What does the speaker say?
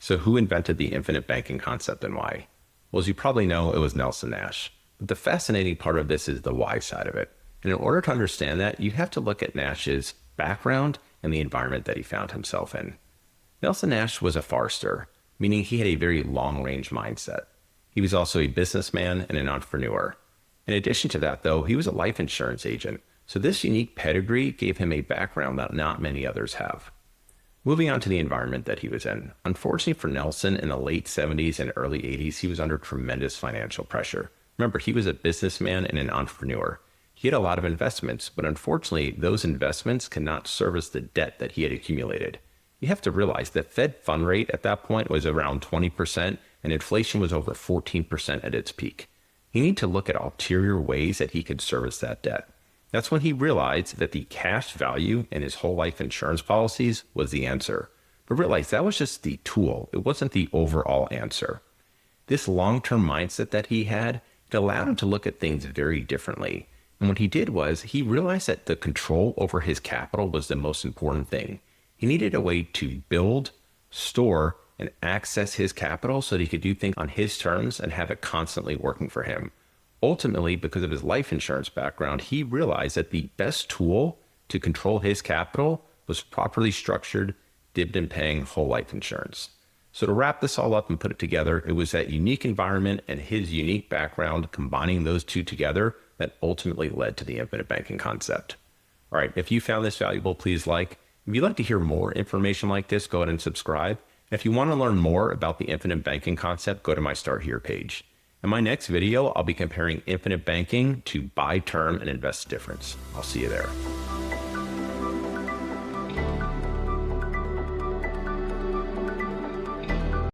So who invented the infinite banking concept and why? Well, as you probably know, it was Nelson Nash. But the fascinating part of this is the why side of it. And in order to understand that, you have to look at Nash's background and the environment that he found himself in. Nelson Nash was a forester, meaning he had a very long-range mindset. He was also a businessman and an entrepreneur. In addition to that, though, he was a life insurance agent. So this unique pedigree gave him a background that not many others have. Moving on to the environment that he was in. Unfortunately for Nelson, in the late 70s and early 80s, he was under tremendous financial pressure. Remember, he was a businessman and an entrepreneur. He had a lot of investments, but unfortunately, those investments cannot service the debt that he had accumulated. You have to realize that Fed fund rate at that point was around 20%, and inflation was over 14% at its peak. He needed to look at ulterior ways that he could service that debt. That's when he realized that the cash value in his whole life insurance policies was the answer. But realize that was just the tool. It wasn't the overall answer. This long-term mindset that he had, it allowed him to look at things very differently. And what he did was he realized that the control over his capital was the most important thing. He needed a way to build, store, and access his capital so that he could do things on his terms and have it constantly working for him. Ultimately, because of his life insurance background, he realized that the best tool to control his capital was properly structured, dividend-paying whole life insurance. So to wrap this all up and put it together, it was that unique environment and his unique background, combining those two together, that ultimately led to the infinite banking concept. All right, if you found this valuable, please like. If you'd like to hear more information like this, go ahead and subscribe. And if you want to learn more about the infinite banking concept, go to my Start Here page. In my next video, I'll be comparing infinite banking to buy term and invest difference. I'll see you there.